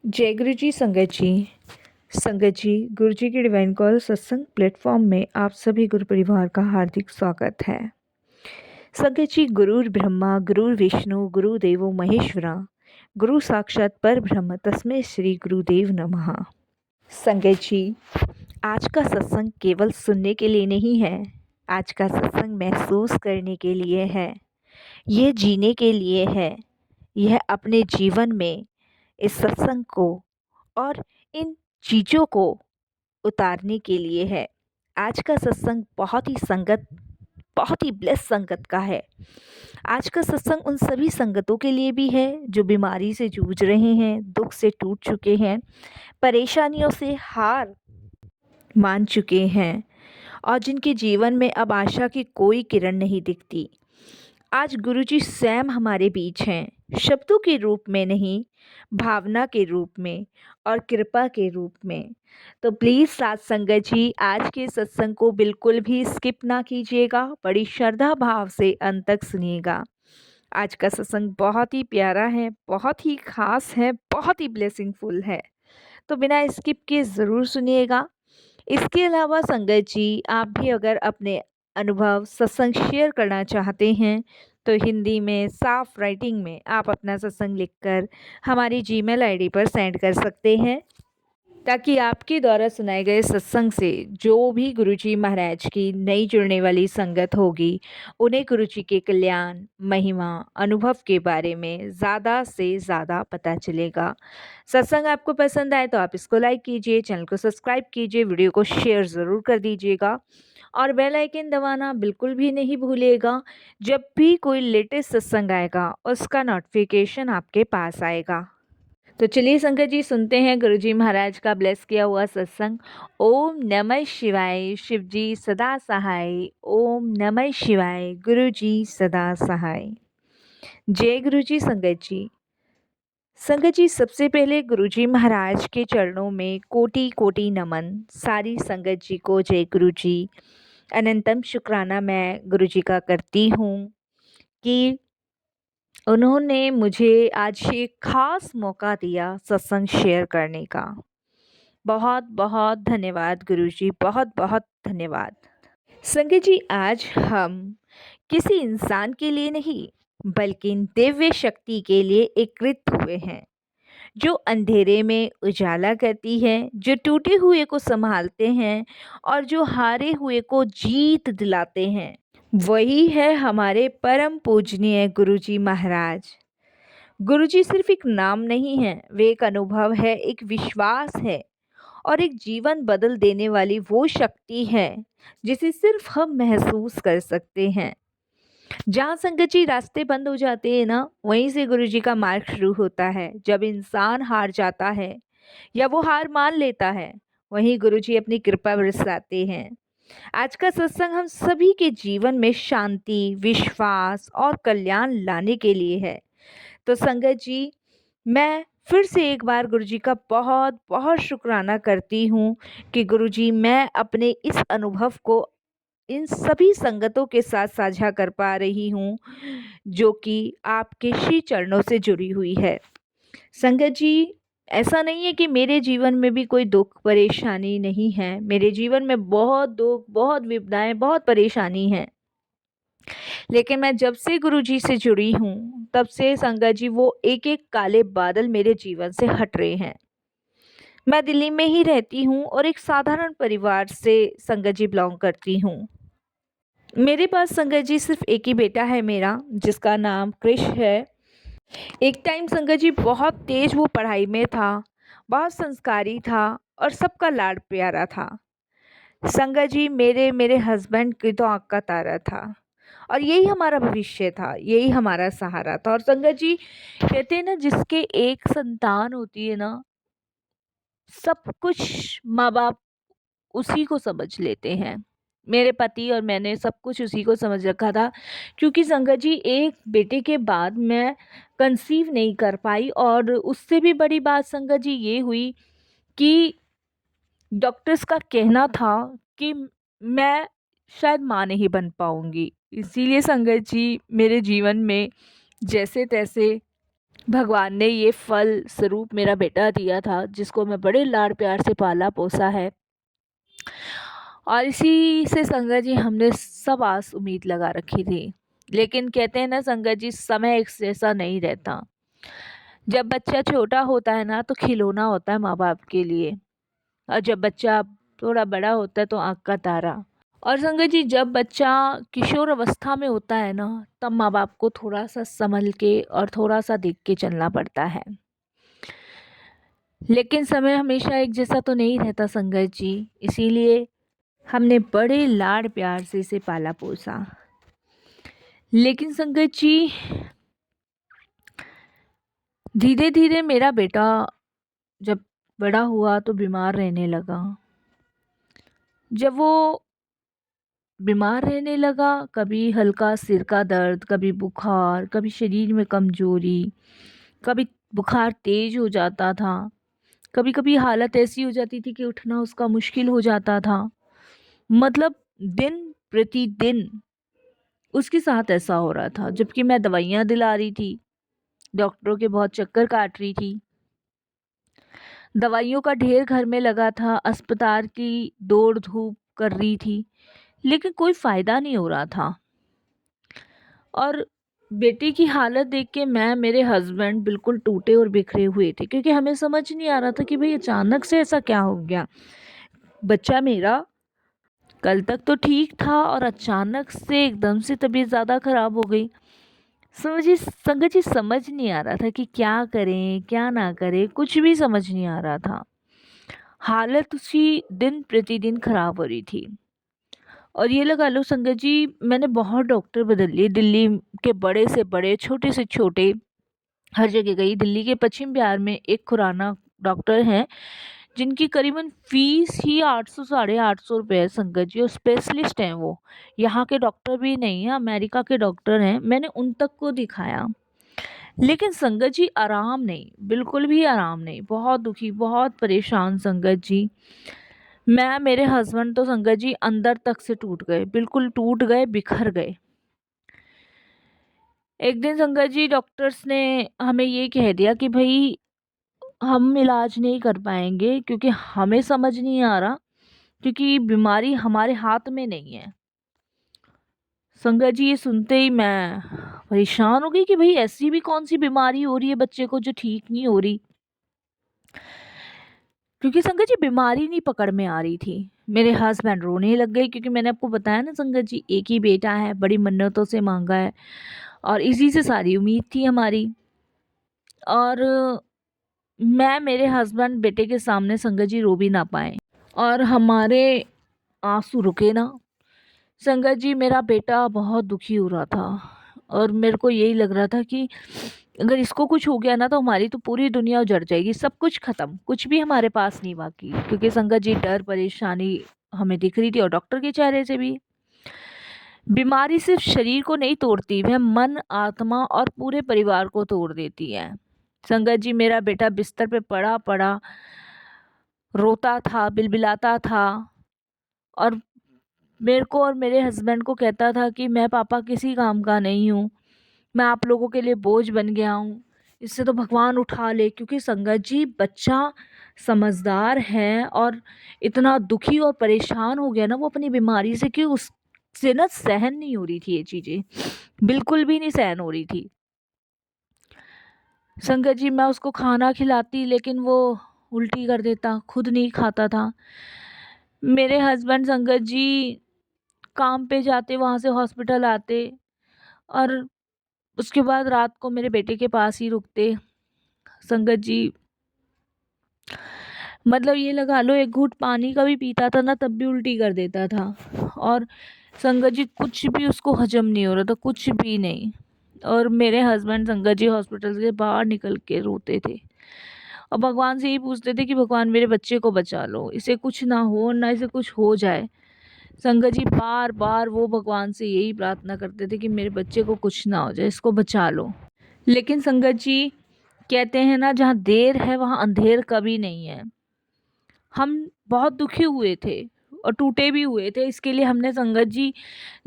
जय गुरु जी संगत जी गुरु जी की डिवाइन कॉल सत्संग प्लेटफॉर्म में आप सभी गुरु परिवार का हार्दिक स्वागत है। संगत जी, गुरुर् ब्रह्मा गुरुर् विष्णु गुरुदेवो महेश्वरा, गुरु साक्षात पर ब्रह्म तस्मै श्री गुरुदेव नमः। संगत जी, आज का सत्संग केवल सुनने के लिए नहीं है, आज का सत्संग महसूस करने के लिए है, यह जीने के लिए है, यह अपने जीवन में इस सत्संग को और इन चीज़ों को उतारने के लिए है। आज का सत्संग बहुत ही ब्लेस संगत का है। आज का सत्संग उन सभी संगतों के लिए भी है जो बीमारी से जूझ रहे हैं, दुख से टूट चुके हैं, परेशानियों से हार मान चुके हैं और जिनके जीवन में अब आशा की कोई किरण नहीं दिखती। आज गुरुजी स्वयं हमारे बीच हैं, शब्दों के रूप में नहीं, भावना के रूप में और कृपा के रूप में। तो प्लीज़ साथ संगत जी, आज के सत्संग को बिल्कुल भी स्किप ना कीजिएगा, बड़ी श्रद्धा भाव से अंत तक सुनिएगा। आज का सत्संग बहुत ही प्यारा है, बहुत ही खास है, बहुत ही ब्लेसिंगफुल है, तो बिना स्किप किए ज़रूर सुनिएगा। इसके अलावा संगत जी, आप भी अगर अपने अनुभव सत्संग शेयर करना चाहते हैं तो हिंदी में साफ राइटिंग में आप अपना सत्संग लिखकर हमारी जीमेल आईडी पर सेंड कर सकते हैं, ताकि आपके द्वारा सुनाए गए सत्संग से जो भी गुरुजी महाराज की नई जुड़ने वाली संगत होगी, उन्हें गुरुजी के कल्याण, महिमा, अनुभव के बारे में ज़्यादा से ज़्यादा पता चलेगा। सत्संग आपको पसंद आए तो आप इसको लाइक कीजिए, चैनल को सब्सक्राइब कीजिए, वीडियो को शेयर ज़रूर कर दीजिएगा और बेल आइकन दबाना बिल्कुल भी नहीं भूलिएगा। जब भी कोई लेटेस्ट सत्संग आएगा उसका नोटिफिकेशन आपके पास आएगा। तो चलिए संगत जी, सुनते हैं गुरुजी महाराज का ब्लेस किया हुआ सत्संग। ओम नमः शिवाय, शिव जी सदा सहाय। ओम नमः शिवाय, गुरु जी सदा सहाय। जय गुरुजी संगत जी। संगत जी, सबसे पहले गुरुजी महाराज के चरणों में कोटि कोटि नमन। सारी संगत जी को जय गुरुजी। अनंतम शुक्राना मैं गुरुजी का करती हूँ कि उन्होंने मुझे आज ये खास मौका दिया सत्संग शेयर करने का। बहुत बहुत धन्यवाद गुरुजी, बहुत बहुत धन्यवाद। संगत जी, आज हम किसी इंसान के लिए नहीं बल्कि दिव्य शक्ति के लिए एकत्रित हुए हैं, जो अंधेरे में उजाला करती है, जो टूटे हुए को संभालते हैं और जो हारे हुए को जीत दिलाते हैं। वही है हमारे परम पूजनीय गुरुजी महाराज। गुरुजी सिर्फ एक नाम नहीं है, वे एक अनुभव है, एक विश्वास है और एक जीवन बदल देने वाली वो शक्ति है जिसे सिर्फ हम महसूस कर सकते हैं। जहाँ संगत जी रास्ते बंद हो जाते हैं ना, वहीं से गुरुजी का मार्ग शुरू होता है। जब इंसान हार जाता है या वो हार मान लेता है, वहीं गुरुजी अपनी कृपा बरसाते हैं। आज का सत्संग हम सभी के जीवन में शांति, विश्वास और कल्याण लाने के लिए है। तो संगत जी, मैं फिर से एक बार गुरुजी का बहुत बहुत शुक्राना करती हूँ कि गुरुजी, मैं अपने इस अनुभव को इन सभी संगतों के साथ साझा कर पा रही हूँ जो कि आपके श्री चरणों से जुड़ी हुई है। संगत जी, ऐसा नहीं है कि मेरे जीवन में भी कोई दुख परेशानी नहीं है। मेरे जीवन में बहुत दुख, बहुत विपदाएं, बहुत परेशानी है, लेकिन मैं जब से गुरुजी से जुड़ी हूँ तब से संगत जी वो एक एक काले बादल मेरे जीवन से हट रहे हैं। मैं दिल्ली में ही रहती हूँ और एक साधारण परिवार से संगत जी बिलोंग करती हूँ। मेरे पास संगत जी सिर्फ एक ही बेटा है मेरा, जिसका नाम कृष है। एक टाइम संगत जी बहुत तेज वो पढ़ाई में था, बहुत संस्कारी था और सबका लाड प्यारा था। संगत जी, मेरे मेरे हस्बैंड की तो आँख का तारा था और यही हमारा भविष्य था, यही हमारा सहारा था। और संगत जी कहते हैं ना, जिसके एक संतान होती है ना, सब कुछ माँ बाप उसी को समझ लेते हैं। मेरे पति और मैंने सब कुछ उसी को समझ रखा था, क्योंकि संगत जी एक बेटे के बाद मैं कंसीव नहीं कर पाई और उससे भी बड़ी बात संगत जी ये हुई कि डॉक्टर्स का कहना था कि मैं शायद माँ नहीं बन पाऊंगी। इसीलिए संगत जी मेरे जीवन में जैसे तैसे भगवान ने ये फल स्वरूप मेरा बेटा दिया था, जिसको मैं बड़े लाड़ प्यार से पाला पोसा है। और इसी से संगत जी हमने सब आस उम्मीद लगा रखी थी। लेकिन कहते हैं ना संगत जी, समय एक जैसा नहीं रहता। जब बच्चा छोटा होता है ना, तो खिलौना होता है माँ बाप के लिए, और जब बच्चा थोड़ा बड़ा होता है तो आँख का तारा। और संगत जी, जब बच्चा किशोर अवस्था में होता है ना, तब माँ बाप को थोड़ा सा संभल के और थोड़ा सा देख के चलना पड़ता है। लेकिन समय हमेशा एक जैसा तो नहीं रहता संगत जी, इसीलिए हमने बड़े लाड़ प्यार से इसे पाला पोसा। लेकिन संगत जी, धीरे धीरे मेरा बेटा जब बड़ा हुआ तो बीमार रहने लगा। जब वो बीमार रहने लगा, कभी हल्का सिर का दर्द, कभी बुखार, कभी शरीर में कमजोरी, कभी बुखार तेज हो जाता था, कभी कभी हालत ऐसी हो जाती थी कि उठना उसका मुश्किल हो जाता था। मतलब दिन प्रतिदिन उसके साथ ऐसा हो रहा था, जबकि मैं दवाइयाँ दिला रही थी, डॉक्टरों के बहुत चक्कर काट रही थी, दवाइयों का ढेर घर में लगा था, अस्पताल की दौड़ धूप कर रही थी, लेकिन कोई फ़ायदा नहीं हो रहा था। और बेटे की हालत देख के मैं, मेरे हस्बैंड बिल्कुल टूटे और बिखरे हुए थे, क्योंकि हमें समझ नहीं आ रहा था कि भाई अचानक से ऐसा क्या हो गया। बच्चा मेरा कल तक तो ठीक था और अचानक से एकदम से तबीयत ज़्यादा ख़राब हो गई। समझिए संगत जी, समझ नहीं आ रहा था कि क्या करें क्या ना करें, कुछ भी समझ नहीं आ रहा था। हालत उसकी दिन प्रतिदिन ख़राब हो रही थी। और ये लगा लो संगत जी, मैंने बहुत डॉक्टर बदल लिए, दिल्ली के बड़े से बड़े, छोटे से छोटे, हर जगह गई। दिल्ली के पश्चिम बिहार में एक खुराना डॉक्टर हैं, जिनकी करीबन फीस ही 800 साढ़े 800 रुपये है संगत जी, और स्पेशलिस्ट हैं वो। यहाँ के डॉक्टर भी नहीं है, अमेरिका के डॉक्टर हैं। मैंने उन तक को दिखाया, लेकिन संगत जी आराम नहीं, बिल्कुल भी आराम नहीं। बहुत दुखी, बहुत परेशान संगत जी। मैं, मेरे हस्बैंड तो संगत जी अंदर तक से टूट गए, बिल्कुल टूट गए, बिखर गए। एक दिन संगत जी डॉक्टर्स ने हमें ये कह दिया कि भाई हम इलाज नहीं कर पाएंगे, क्योंकि हमें समझ नहीं आ रहा, क्योंकि बीमारी हमारे हाथ में नहीं है। संगत जी ये सुनते ही मैं परेशान हो गई कि भाई ऐसी भी कौन सी बीमारी हो रही है बच्चे को जो ठीक नहीं हो रही। क्योंकि संगत जी बीमारी नहीं पकड़ में आ रही थी। मेरे हस्बैंड रोने लग गए, क्योंकि मैंने आपको बताया ना संगत जी, एक ही बेटा है, बड़ी मन्नतों से मांगा है, और इसी से सारी उम्मीद थी हमारी। और मैं, मेरे हस्बैंड बेटे के सामने संगत जी रो भी ना पाए, और हमारे आंसू रुके ना। संगत जी मेरा बेटा बहुत दुखी हो रहा था, और मेरे को यही लग रहा था कि अगर इसको कुछ हो गया ना, तो हमारी तो पूरी दुनिया उजड़ जाएगी, सब कुछ खत्म, कुछ भी हमारे पास नहीं बाकी। क्योंकि संगत जी डर परेशानी हमें दिख रही थी, और डॉक्टर के चेहरे से भी। बीमारी सिर्फ शरीर को नहीं तोड़ती, वह मन, आत्मा और पूरे परिवार को तोड़ देती है। संगत जी मेरा बेटा बिस्तर पे पड़ा पड़ा रोता था, बिलबिलाता था, और मेरे को और मेरे हस्बैंड को कहता था कि मैं पापा किसी काम का नहीं हूँ, मैं आप लोगों के लिए बोझ बन गया हूँ, इससे तो भगवान उठा ले। क्योंकि संगत जी बच्चा समझदार है, और इतना दुखी और परेशान हो गया ना वो अपनी बीमारी से, कि उससे ना सहन नहीं हो रही थी ये चीज़ें, बिल्कुल भी नहीं सहन हो रही थी। संगत जी मैं उसको खाना खिलाती, लेकिन वो उल्टी कर देता, खुद नहीं खाता था। मेरे हस्बैंड संगत जी काम पे जाते, वहाँ से हॉस्पिटल आते, और उसके बाद रात को मेरे बेटे के पास ही रुकते। संगत जी मतलब ये लगा लो, एक घूंट पानी का भी पीता था ना, तब भी उल्टी कर देता था। और संगत जी कुछ भी उसको हजम नहीं हो रहा था, कुछ भी नहीं। और मेरे हस्बैंड संगत जी हॉस्पिटल से बाहर निकल के रोते थे, और भगवान से यही पूछते थे कि भगवान मेरे बच्चे को बचा लो, इसे कुछ ना हो, ना इसे कुछ हो जाए। संगत जी बार बार वो भगवान से यही प्रार्थना करते थे कि मेरे बच्चे को कुछ ना हो जाए, इसको बचा लो। लेकिन संगत जी कहते हैं ना, जहाँ देर है वहाँ अंधेर कभी नहीं है। हम बहुत दुखी हुए थे, और टूटे भी हुए थे। इसके लिए हमने संगत जी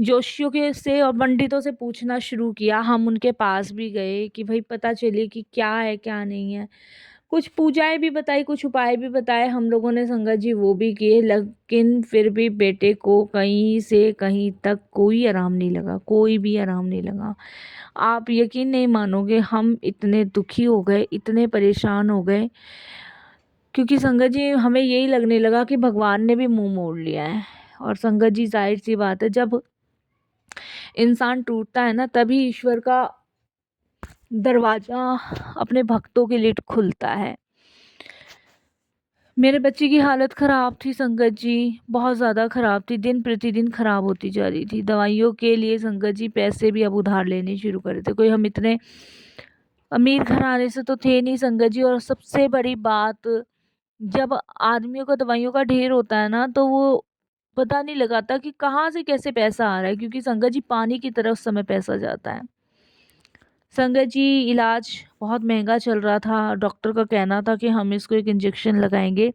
जोशियों के से और पंडितों से पूछना शुरू किया। हम उनके पास भी गए कि भाई पता चले कि क्या है क्या नहीं है। कुछ पूजाएं भी बताई, कुछ उपाय भी बताए हम लोगों ने संगत जी, वो भी किए, लेकिन फिर भी बेटे को कहीं से कहीं तक कोई आराम नहीं लगा, कोई भी आराम नहीं लगा। आप यकीन नहीं मानोगे, हम इतने दुखी हो गए, इतने परेशान हो गए, क्योंकि संगत जी हमें यही लगने लगा कि भगवान ने भी मुंह मोड़ लिया है। और संगत जी जाहिर सी बात है, जब इंसान टूटता है ना, तभी ईश्वर का दरवाजा अपने भक्तों के लिए खुलता है। मेरे बच्चे की हालत ख़राब थी संगत जी, बहुत ज़्यादा ख़राब थी, दिन प्रतिदिन ख़राब होती जा रही थी। दवाइयों के लिए संगत जी पैसे भी अब उधार लेने शुरू करे थे। कोई हम इतने अमीर घराने से तो थे नहीं संगत जी। और सबसे बड़ी बात, जब आदमियों को दवाइयों का ढेर होता है ना, तो वो पता नहीं लगाता कि कहाँ से कैसे पैसा आ रहा है, क्योंकि संगत जी पानी की तरह उस समय पैसा जाता है। संगत जी इलाज बहुत महंगा चल रहा था। डॉक्टर का कहना था कि हम इसको एक इंजेक्शन लगाएंगे।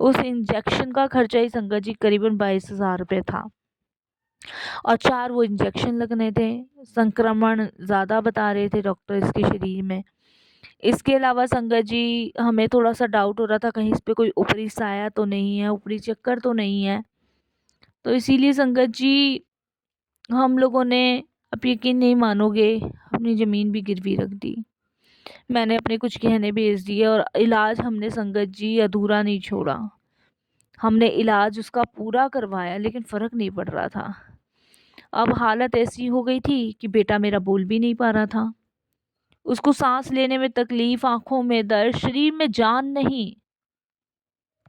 उस इंजेक्शन का खर्चा ही संगत जी करीबन 22,000 रुपये था, और 4 वो इंजेक्शन लगने थे। संक्रमण ज़्यादा बता रहे थे डॉक्टर इसके शरीर में। इसके अलावा संगत जी हमें थोड़ा सा डाउट हो रहा था, कहीं इस पे कोई ऊपरी साया तो नहीं है, ऊपरी चक्कर तो नहीं है। तो इसीलिए संगत जी हम लोगों ने, आप यकीन नहीं मानोगे, अपनी ज़मीन भी गिरवी रख दी। मैंने अपने कुछ गहने बेच दिए, और इलाज हमने संगत जी अधूरा नहीं छोड़ा। हमने इलाज उसका पूरा करवाया, लेकिन फ़र्क नहीं पड़ रहा था। अब हालत ऐसी हो गई थी कि बेटा मेरा बोल भी नहीं पा रहा था। उसको सांस लेने में तकलीफ, आंखों में दर्द, शरीर में जान नहीं।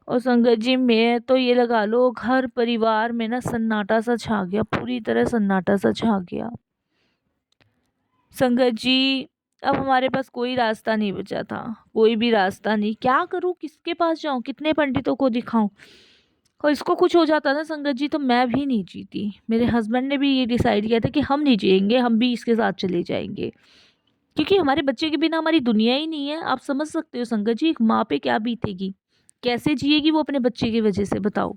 और संगत जी मैं तो ये लगा लो, घर परिवार में ना सन्नाटा सा छा गया, पूरी तरह सन्नाटा सा छा गया। संगत जी अब हमारे पास कोई रास्ता नहीं बचा था, कोई भी रास्ता नहीं। क्या करूं, किसके पास जाऊं, कितने पंडितों को दिखाऊं। और इसको कुछ हो जाता ना संगत जी, तो मैं भी नहीं जीती। मेरे हस्बैंड ने भी ये डिसाइड किया था कि हम नहीं जिएंगे, हम भी इसके साथ चले जाएंगे, क्योंकि हमारे बच्चे के बिना हमारी दुनिया ही नहीं है। आप समझ सकते हो संगत जी, एक माँ पे क्या बीतेगी, कैसे जिएगी वो अपने बच्चे की वजह से, बताओ।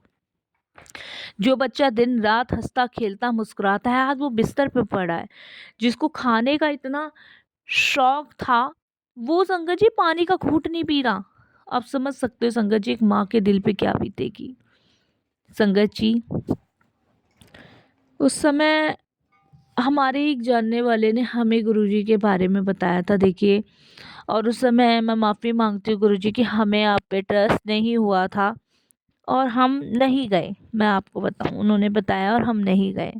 जो बच्चा दिन रात हंसता खेलता मुस्कुराता है, आज वो बिस्तर पे पड़ा है। जिसको खाने का इतना शौक था, वो संगत जी पानी का घूंट नहीं पी रहा। आप समझ सकते हो संगत जी, एक माँ के दिल पे क्या बीतेगी। संगत जी उस समय हमारे एक जानने वाले ने हमें गुरुजी के बारे में बताया था, देखिए। और उस समय मैं माफ़ी मांगती हूँ गुरुजी कि हमें आप पे ट्रस्ट नहीं हुआ था, और हम नहीं गए। मैं आपको बताऊं, उन्होंने बताया और हम नहीं गए,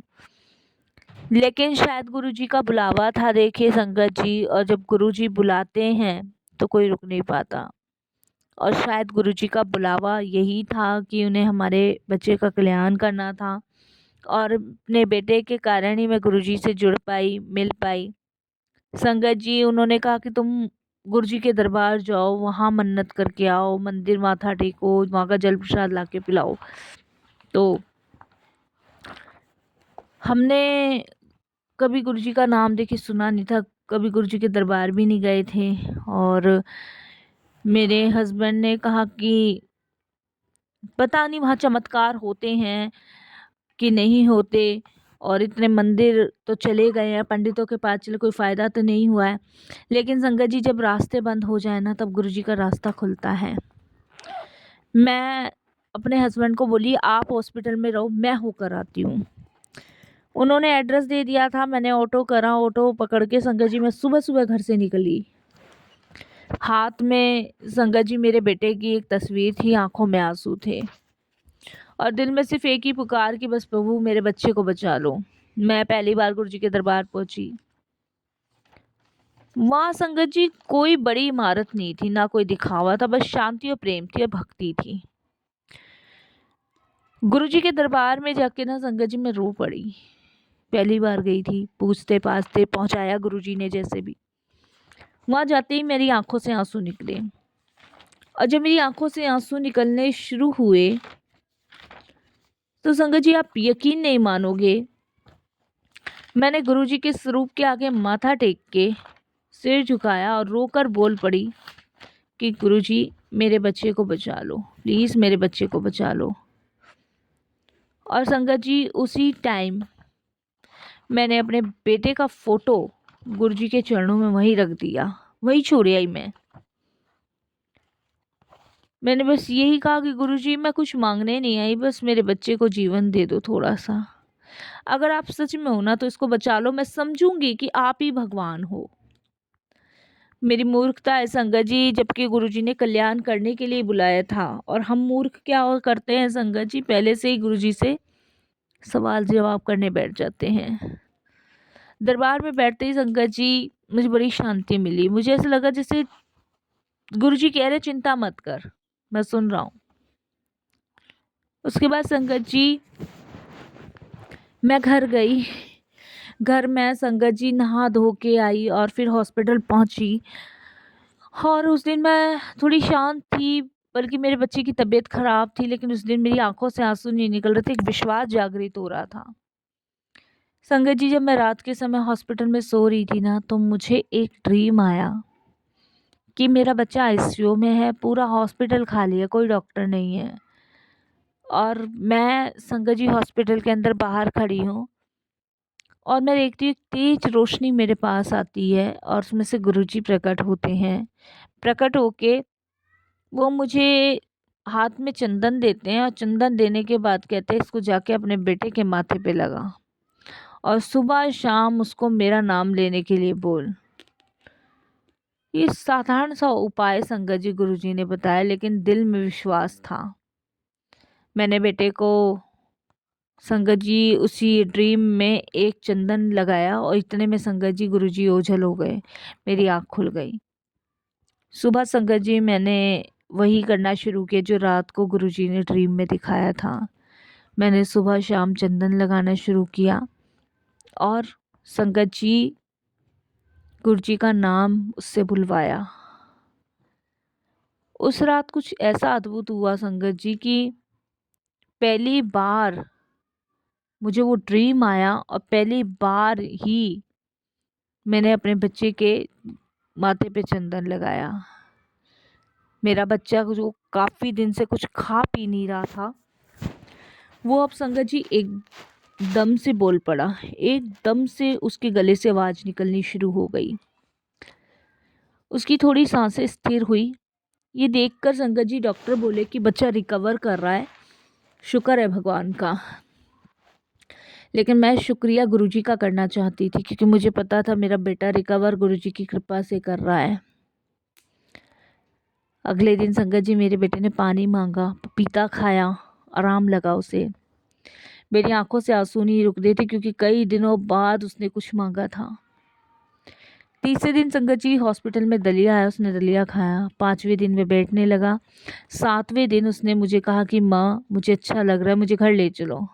लेकिन शायद गुरुजी का बुलावा था, देखिए संगत जी। और जब गुरुजी बुलाते हैं तो कोई रुक नहीं पाता। और शायद गुरुजी का बुलावा यही था कि उन्हें हमारे बच्चे का कल्याण करना था, और अपने बेटे के कारण ही मैं गुरुजी से जुड़ पाई, मिल पाई। संगत जी उन्होंने कहा कि तुम गुरुजी के दरबार जाओ, वहाँ मन्नत करके आओ, मंदिर माथा टेको, वहाँ का जल प्रसाद ला के पिलाओ। तो हमने कभी गुरुजी का नाम देखिए सुना नहीं था, कभी गुरुजी के दरबार भी नहीं गए थे। और मेरे हस्बैंड ने कहा कि पता नहीं वहाँ चमत्कार होते हैं कि नहीं होते, और इतने मंदिर तो चले गए हैं, पंडितों के पास चले, कोई फ़ायदा तो नहीं हुआ है। लेकिन संगत जी जब रास्ते बंद हो जाए ना, तब गुरुजी का रास्ता खुलता है। मैं अपने हस्बैंड को बोली आप हॉस्पिटल में रहो, मैं होकर आती हूँ। उन्होंने एड्रेस दे दिया था, मैंने ऑटो करा, ऑटो पकड़ के संगत जी मैं सुबह सुबह घर से निकली। हाथ में संगत जी मेरे बेटे की एक तस्वीर थी, आंखों में आंसू थे, और दिल में सिर्फ एक ही पुकार कि बस प्रभु मेरे बच्चे को बचा लो। मैं पहली बार गुरुजी के दरबार पहुंची। वहाँ संगत जी कोई बड़ी इमारत नहीं थी, ना कोई दिखावा था, बस शांति और प्रेम थी और भक्ति थी। गुरुजी के दरबार में जाके ना संगत जी मैं रो पड़ी। पहली बार गई थी, पूछते पाछते पहुंचाया गुरुजी ने जैसे भी। वहाँ जाते ही मेरी आंखों से आंसू निकले, और जब मेरी आंखों से आंसू निकलने शुरू हुए तो संगत जी आप यकीन नहीं मानोगे, मैंने गुरुजी के स्वरूप के आगे माथा टेक के सिर झुकाया और रोकर बोल पड़ी कि गुरुजी मेरे बच्चे को बचा लो, प्लीज़ मेरे बच्चे को बचा लो। और संगत जी उसी टाइम मैंने अपने बेटे का फ़ोटो गुरुजी के चरणों में वहीं रख दिया, वहीं छोड़ आई मैंने बस यही कहा कि गुरुजी मैं कुछ मांगने नहीं आई, बस मेरे बच्चे को जीवन दे दो थोड़ा सा। अगर आप सच में हो ना तो इसको बचा लो, मैं समझूंगी कि आप ही भगवान हो। मेरी मूर्खता है संगत जी, जबकि गुरुजी ने कल्याण करने के लिए बुलाया था। और हम मूर्ख क्या और करते हैं संगत जी, पहले से ही गुरुजी से सवाल जवाब करने बैठ जाते हैं। दरबार में बैठते ही संगत जी मुझे बड़ी शांति मिली। मुझे ऐसा लगा जैसे गुरुजी कह रहे चिंता मत कर, मैं सुन रहा हूँ। उसके बाद संगत जी मैं घर गई। घर में संगत जी नहा धो के आई और फिर हॉस्पिटल पहुंची। और उस दिन मैं थोड़ी शांत थी, बल्कि मेरे बच्चे की तबीयत खराब थी, लेकिन उस दिन मेरी आंखों से आंसू नहीं निकल रहे थे, एक विश्वास जागृत हो रहा था। संगत जी जब मैं रात के समय हॉस्पिटल में सो रही थी ना, तो मुझे एक ड्रीम आया कि मेरा बच्चा आईसीयू में है, पूरा हॉस्पिटल खाली है, कोई डॉक्टर नहीं है। और मैं संगत जी हॉस्पिटल के अंदर बाहर खड़ी हूँ और मैं देखती हूँ एक तेज रोशनी मेरे पास आती है और उसमें से गुरुजी प्रकट होते हैं। प्रकट होके वो मुझे हाथ में चंदन देते हैं और चंदन देने के बाद कहते हैं इसको जाके अपने बेटे के माथे पे लगा और सुबह शाम उसको मेरा नाम लेने के लिए बोल। ये साधारण सा उपाय संगत जी गुरुजी ने बताया, लेकिन दिल में विश्वास था। मैंने बेटे को संगत जी उसी ड्रीम में एक चंदन लगाया और इतने में संगत जी गुरुजी ओझल हो गए, मेरी आँख खुल गई। सुबह संगत जी मैंने वही करना शुरू किया जो रात को गुरुजी ने ड्रीम में दिखाया था। मैंने सुबह शाम चंदन लगाना शुरू किया और संगत जी गुरुजी का नाम उससे बुलवाया। उस रात कुछ ऐसा अद्भुत हुआ संगत जी कि पहली बार मुझे वो ड्रीम आया और पहली बार ही मैंने अपने बच्चे के माथे पे चंदन लगाया। मेरा बच्चा जो काफ़ी दिन से कुछ खा पी नहीं रहा था, वो अब संगत जी एकदम से बोल पड़ा, एकदम से उसके गले से आवाज़ निकलनी शुरू हो गई। उसकी थोड़ी सांसें स्थिर हुई। ये देखकर संगत जी डॉक्टर बोले कि बच्चा रिकवर कर रहा है, शुक्र है भगवान का। लेकिन मैं शुक्रिया गुरुजी का करना चाहती थी, क्योंकि मुझे पता था मेरा बेटा रिकवर गुरुजी की कृपा से कर रहा है। अगले दिन संगत जी मेरे बेटे ने पानी मांगा, पपीता खाया, आराम लगा उसे। मेरी आंखों से आंसू नहीं रुक रहे थे, क्योंकि कई दिनों बाद उसने कुछ मांगा था। तीसरे दिन संगत जी हॉस्पिटल में दलिया आया, उसने दलिया खाया। 5वें दिन में बैठने लगा। 7वें दिन उसने मुझे कहा कि माँ मुझे अच्छा लग रहा है, मुझे घर ले चलो।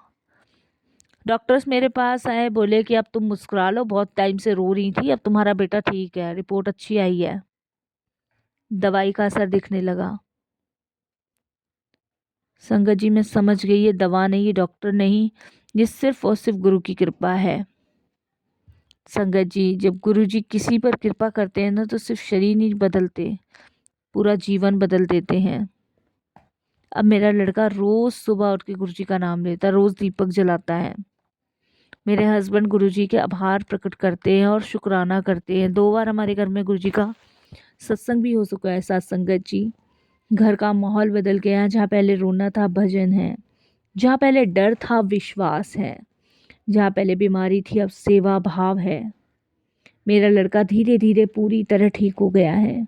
डॉक्टर्स मेरे पास आए, बोले कि अब तुम मुस्कुरा लो, बहुत टाइम से रो रही थी, अब तुम्हारा बेटा ठीक है, रिपोर्ट अच्छी आई है, दवाई का असर दिखने लगा। संगत जी मैं समझ गई ये दवा नहीं, ये डॉक्टर नहीं, ये सिर्फ और सिर्फ गुरु की कृपा है। संगत जी जब गुरु जी किसी पर कृपा करते हैं ना, तो सिर्फ शरीर नहीं बदलते, पूरा जीवन बदल देते हैं। अब मेरा लड़का रोज सुबह उठ के गुरु जी का नाम लेता, रोज दीपक जलाता है। मेरे हस्बैंड गुरुजी के आभार प्रकट करते हैं और शुक्राना करते हैं। 2 बार हमारे घर में गुरुजी का सत्संग भी हो चुका है। साथ संगत जी घर का माहौल बदल गया है। जहाँ पहले रोना था भजन है, जहाँ पहले डर था विश्वास है, जहाँ पहले बीमारी थी अब सेवा भाव है। मेरा लड़का धीरे धीरे पूरी तरह ठीक हो गया है।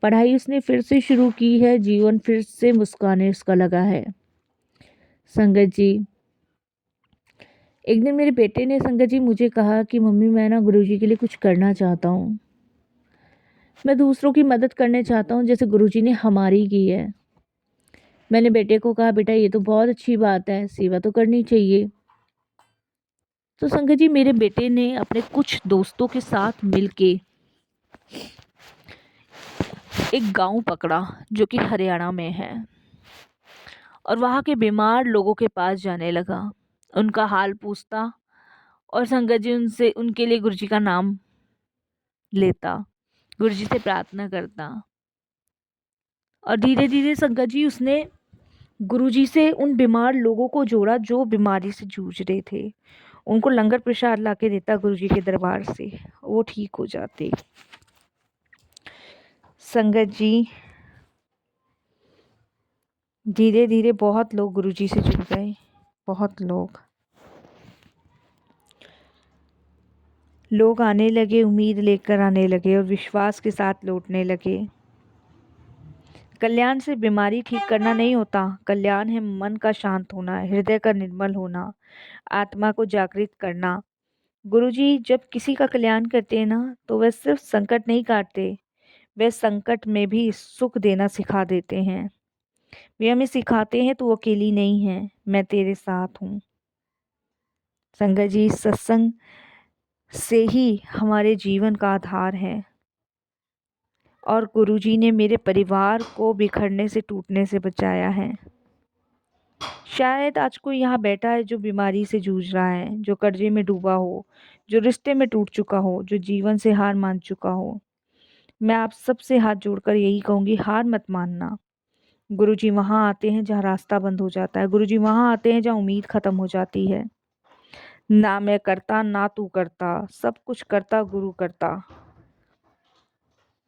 पढ़ाई उसने फिर से शुरू की है, जीवन फिर से मुस्काने उसका लगा है। संगत जी एक दिन मेरे बेटे ने संगत जी मुझे कहा कि मम्मी मैं ना गुरुजी के लिए कुछ करना चाहता हूँ, मैं दूसरों की मदद करने चाहता हूँ जैसे गुरुजी ने हमारी की है। मैंने बेटे को कहा बेटा ये तो बहुत अच्छी बात है, सेवा तो करनी चाहिए। तो संगत जी मेरे बेटे ने अपने कुछ दोस्तों के साथ मिलके एक गांव पकड़ा जो कि हरियाणा में है, और वहाँ के बीमार लोगों के पास जाने लगा, उनका हाल पूछता और संगत जी उनसे उनके लिए गुरुजी का नाम लेता, गुरुजी से प्रार्थना करता। और धीरे धीरे संगत जी उसने गुरुजी से उन बीमार लोगों को जोड़ा जो बीमारी से जूझ रहे थे। उनको लंगर प्रसाद लाके देता गुरुजी के दरबार से, वो ठीक हो जाते। संगत जी, धीरे धीरे बहुत लोग गुरुजी से जुड़ गए। बहुत लोग आने लगे, उम्मीद लेकर आने लगे और विश्वास के साथ लौटने लगे। कल्याण से बीमारी ठीक करना नहीं होता, कल्याण है मन का शांत होना, हृदय का निर्मल होना, आत्मा को जागृत करना। गुरुजी जब किसी का कल्याण करते हैं ना, तो वह सिर्फ संकट नहीं काटते, वे संकट में भी सुख देना सिखा देते हैं। वे हमें सिखाते हैं तू अकेली नहीं है, मैं तेरे साथ हूँ। संगत जी, सत्संग से ही हमारे जीवन का आधार है और गुरुजी ने मेरे परिवार को बिखरने से, टूटने से बचाया है। शायद आज कोई यहाँ बैठा है जो बीमारी से जूझ रहा है, जो कर्जे में डूबा हो, जो रिश्ते में टूट चुका हो, जो जीवन से हार मान चुका हो। मैं आप सबसे हाथ जोड़कर यही कहूँगी, हार मत मानना। गुरुजी वहाँ आते हैं जहाँ रास्ता बंद हो जाता है। गुरुजी वहाँ आते हैं जहाँ उम्मीद खत्म हो जाती है। ना मैं करता ना तू करता, सब कुछ करता गुरु करता।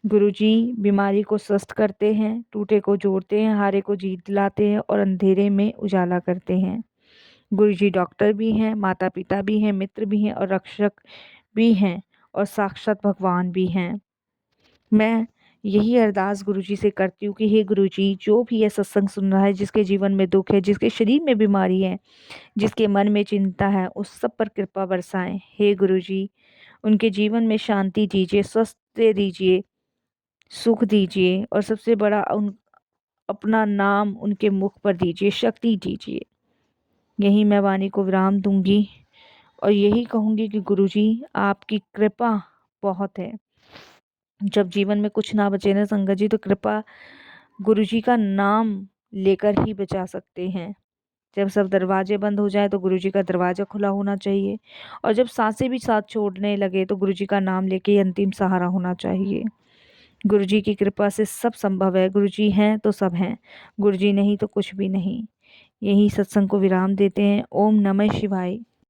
गुरुजी बीमारी को स्वस्थ करते हैं, टूटे को जोड़ते हैं, हारे को जीत दिलाते हैं और अंधेरे में उजाला करते हैं। गुरुजी डॉक्टर भी हैं, माता पिता भी हैं, मित्र भी हैं और रक्षक भी हैं और साक्षात भगवान भी हैं। मैं यही अरदास गुरुजी से करती हूँ कि हे गुरुजी, जो भी ये सत्संग सुन रहा है, जिसके जीवन में दुख है, जिसके शरीर में बीमारी है, जिसके मन में चिंता है, उस सब पर कृपा बरसाएं। हे गुरुजी, उनके जीवन में शांति दीजिए, स्वस्थ दीजिए, सुख दीजिए और सबसे बड़ा उन अपना नाम उनके मुख पर दीजिए, शक्ति दीजिए। यही मैं वाणी को विराम दूंगी और यही कहूँगी कि गुरुजी आपकी कृपा बहुत है। जब जीवन में कुछ ना बचे ना संगत जी, तो कृपा गुरुजी का नाम लेकर ही बचा सकते हैं। जब सब दरवाजे बंद हो जाए तो गुरुजी का दरवाज़ा खुला होना चाहिए और जब सांसें भी साथ छोड़ने लगे तो गुरुजी का नाम लेके ही अंतिम सहारा होना चाहिए। गुरुजी की कृपा से सब संभव है। गुरुजी हैं तो सब हैं, गुरुजी नहीं तो कुछ भी नहीं। यही सत्संग को विराम देते हैं। ओम नमः शिवाय।